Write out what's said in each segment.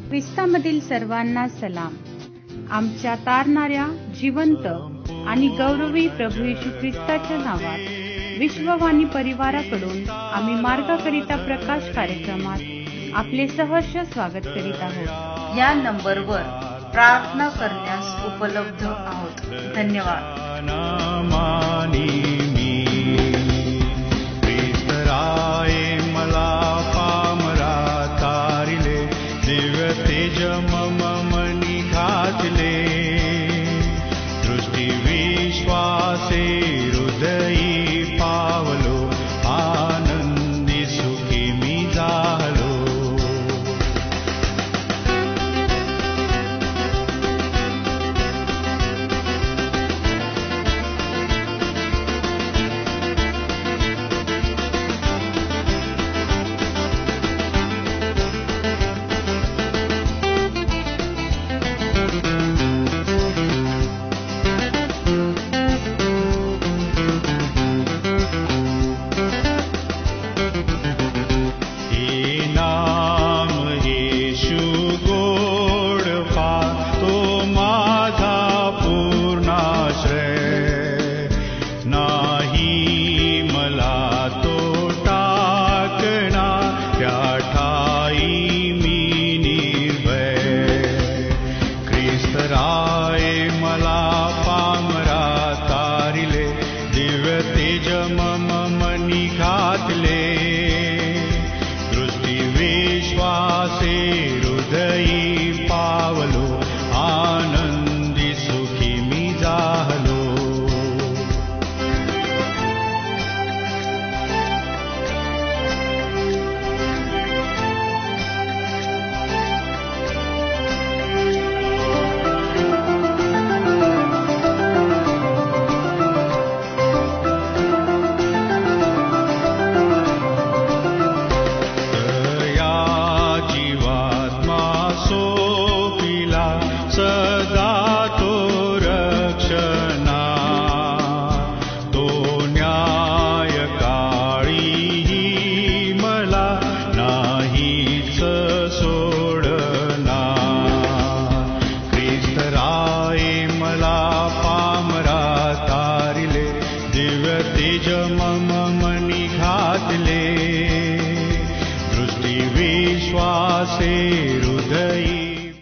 ख्रिस्तामधील सर्वांना सलाम. आमच्या तारणाऱ्या जिवंत आणि गौरवी प्रभू येशू ख्रिस्ताच्या नावात विश्ववाणी परिवाराकडून आम्ही मार्गाकरिता प्रकाश कार्यक्रमात आपले सहर्ष स्वागत करीत आहोत. या नंबरवर प्रार्थना करण्यास उपलब्ध आहोत. धन्यवाद.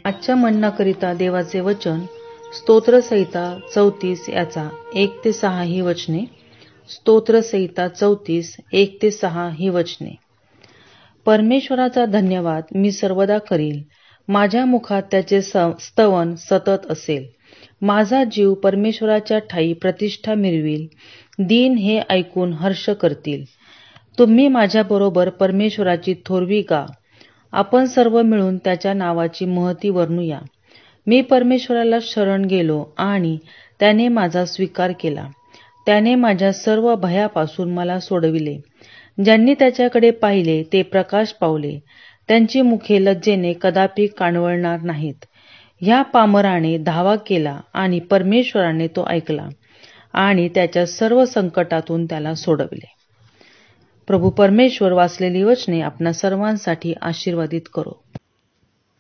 आजच्या म्हणण्याकरिता देवाचे वचन स्तोत्रसंहिता 34 याचा 1 ते 6 ही वचने. स्तोत्रसंहिता 34 1 ते 6 ही वचने. परमेश्वराचा धन्यवाद मी सर्वदा करील, माझ्या मुखात त्याचे स्तवन सतत असेल. माझा जीव परमेश्वराच्या ठायी प्रतिष्ठा मिळवील, दीन हे ऐकून हर्ष करतील. तुम्ही माझ्याबरोबर परमेश्वराची थोरवी गा. आपण सर्व मिळून त्याच्या नावाची महती वर्णूया. मी परमेश्वराला शरण गेलो आणि त्याने माझा स्वीकार केला. त्याने माझ्या सर्व भयापासून मला सोडविले. ज्यांनी त्याच्याकडे पाहिले ते प्रकाश पावले. त्यांची मुखे लज्जेने कदापि काणवळणार नाहीत. ह्या पामराने धावा केला आणि परमेश्वराने तो ऐकला आणि त्याच्या सर्व संकटातून त्याला सोडविले. प्रभू परमेश्वर वाचलेली वचने आपणा सर्वांसाठी आशीर्वादित करो.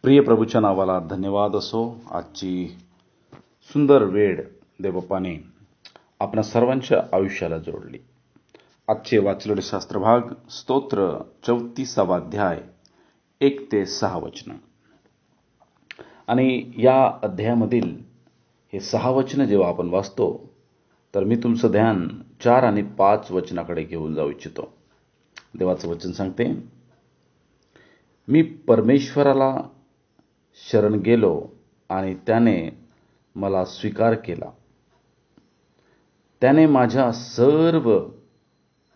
प्रिय प्रभूच्या नावाला धन्यवाद असो. आजची सुंदर वेळ देवबापाने आपणा सर्वांच्या आयुष्याला जोडली. आजचे वाचलेले शास्त्रभाग स्तोत्र 34 अध्याय 1 ते 6 वचन. आणि या अध्यायामधील हे 6 वचन जेव्हा आपण वाचतो तर मी तुमचं ध्यान 4 आणि 5 वचनाकडे घेऊन जाऊ इच्छितो. देवाचं वचन सांगते, मी परमेश्वराला शरण गेलो आणि त्याने मला स्वीकार केला. त्याने माझ्या सर्व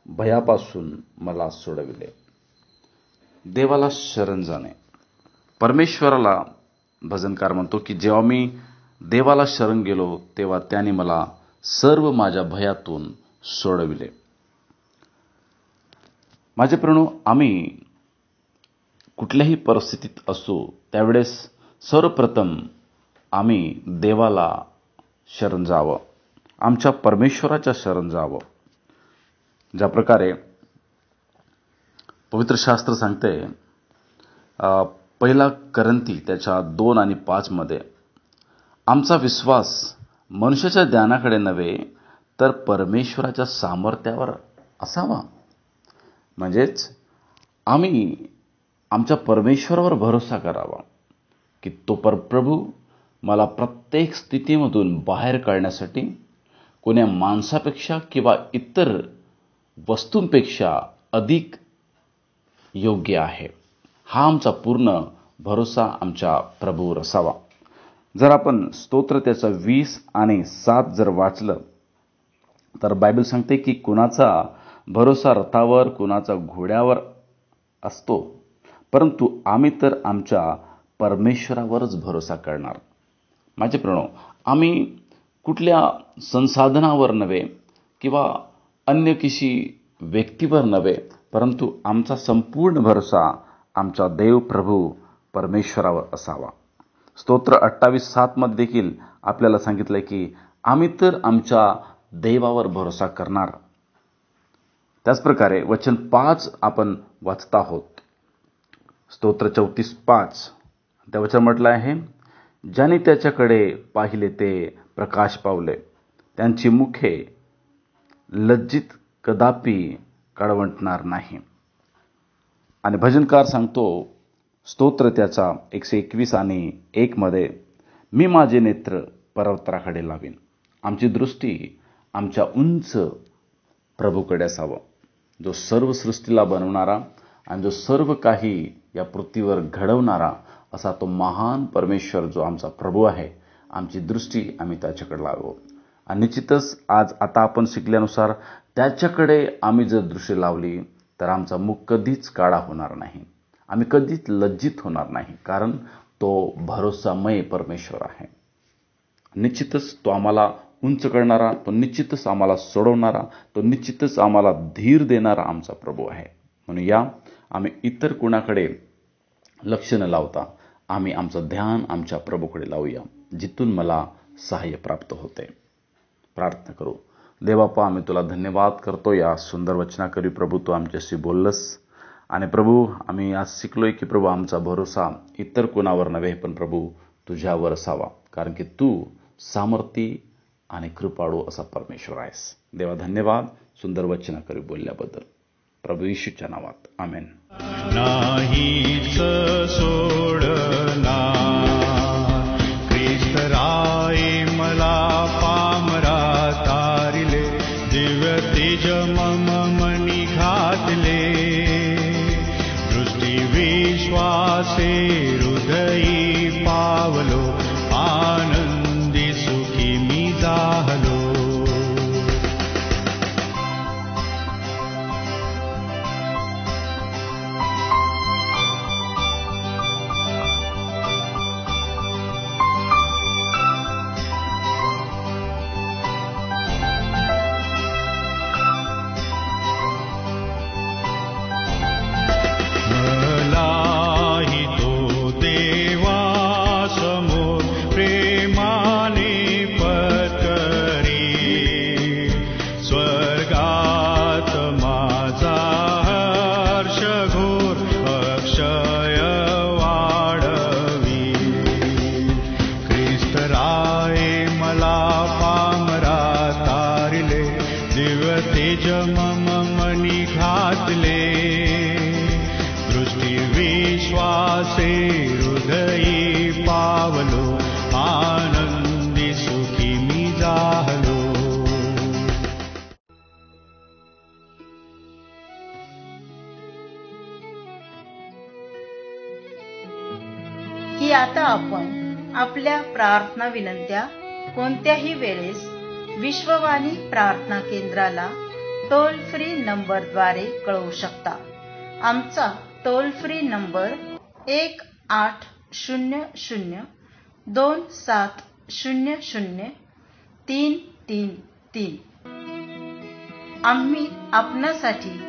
भयापासून मला सोडविले. देवाला शरण जाणे. परमेश्वराला भजनकार म्हणतो की जेव्हा मी देवाला शरण गेलो तेव्हा त्याने मला सर्व माझ्या भयातून सोडविले. माझे प्रणू, आम्ही कुठल्याही परिस्थितीत असू त्यावेळेस सर्वप्रथम आम्ही देवाला शरण जावं, आमच्या परमेश्वराच्या शरण जावं. ज्या प्रकारे पवित्र शास्त्र सांगते, पहिला करंती त्याच्या 2 आणि 5 मध्ये आमचा विश्वास मनुष्याच्या ज्ञानाकडे नव्हे तर परमेश्वराच्या सामर्थ्यावर असावा. म्हणजेच आम्ही आमच्या परमेश्वरावर भरोसा करावा की तो परप्रभू मला प्रत्येक स्थितीमधून बाहेर काढण्यासाठी कोण्या माणसापेक्षा किंवा इतर वस्तूंपेक्षा अधिक योग्य आहे. हा आमचा पूर्ण भरोसा आमच्या प्रभूवर असावा. जर आपण स्तोत्र त्याचं 20 आणि 7 जर वाचलं तर बायबल सांगते की कुणाचा भरोसा रथावर कुणाचा घोड्यावर असतो, परंतु आम्ही तर आमच्या परमेश्वरावरच भरोसा करणार. माझे प्रणव, आम्ही कुठल्या संसाधनावर नव्हे किंवा अन्य किसी व्यक्तीवर नव्हे, परंतु आमचा संपूर्ण भरोसा आमचा देव प्रभू परमेश्वरावर असावा. स्तोत्र 28:7 मध्ये देखील आपल्याला सांगितलंय की आम्ही तर आमच्या देवावर भरोसा करणार. त्याचप्रकारे वचन 5 आपण वाचत आहोत. स्तोत्र 34:5 त्या वचन म्हटलं आहे, ज्याने त्याच्याकडे पाहिले ते प्रकाश पावले, त्यांची मुखे लज्जित कदापि कळवटणार नाही. आणि भजनकार सांगतो स्तोत्र त्याचा 121 आणि 1 मध्ये, मी माझे नेत्र पर्वताकडे लावीन. आमची दृष्टी आमच्या उंच प्रभूकडे असावं, जो सर्व सृष्टीला बनवणारा आणि जो सर्व काही या पृथ्वीवर घडवणारा असा तो महान परमेश्वर जो आमचा प्रभू आहे, आमची दृष्टी आम्ही त्याच्याकडे लावू. आणि निश्चितच आता आपण शिकल्यानुसार त्याच्याकडे आम्ही जर दृष्टी लावली तर आमचा मुख कधीच काळा होणार नाही, आम्ही कधीच लज्जित होणार नाही, कारण तो भरोसामय परमेश्वर आहे. निश्चितच तो आम्हाला उंच करणारा, तो निश्चितच आम्हाला सोडवणारा, तो निश्चितच आम्हाला धीर देणारा आमचा प्रभू आहे. म्हणून या आम्ही इतर कुणाकडे लक्ष न लावता आम्ही आमचं ध्यान आमच्या प्रभूकडे लावूया, जिथून मला सहाय्य प्राप्त होते. प्रार्थना करू. देवाप्पा, आम्ही तुला धन्यवाद करतो या सुंदर वचनाकरी प्रभू तू आमच्याशी बोललस. आणि प्रभू आम्ही आज शिकलोय की प्रभू आमचा भरोसा इतर कोणावर नव्हे पण प्रभू तुझ्यावर असावा, कारण की तू सामर्थी आणि कृपाळू असा परमेश्वर आहेस. देवा धन्यवाद सुंदर वचनाकरी बोलल्याबद्दल. प्रभू येशूच्या नावात आमेन. नाहीच सोडना ख्रिस्त राय मला पामरा तारिले, दिव्य तेज मम मनी घातले, दृष्टी विश्वासे हृदयी पावलो, आनंदी सुखी मी जाहलो. की आता आपण आपल्या प्रार्थना विनंत्या कोणत्याही वेळेस विश्ववाणी प्रार्थना केंद्राला टोल फ्री नंबरद्वारे कळवू शकता. आमचा टोल फ्री नंबर 1-800-2700-333. आम्ही आपणासाठी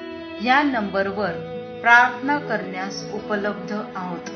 या नंबरवर प्रार्थना करण्यास उपलब्ध आहोत.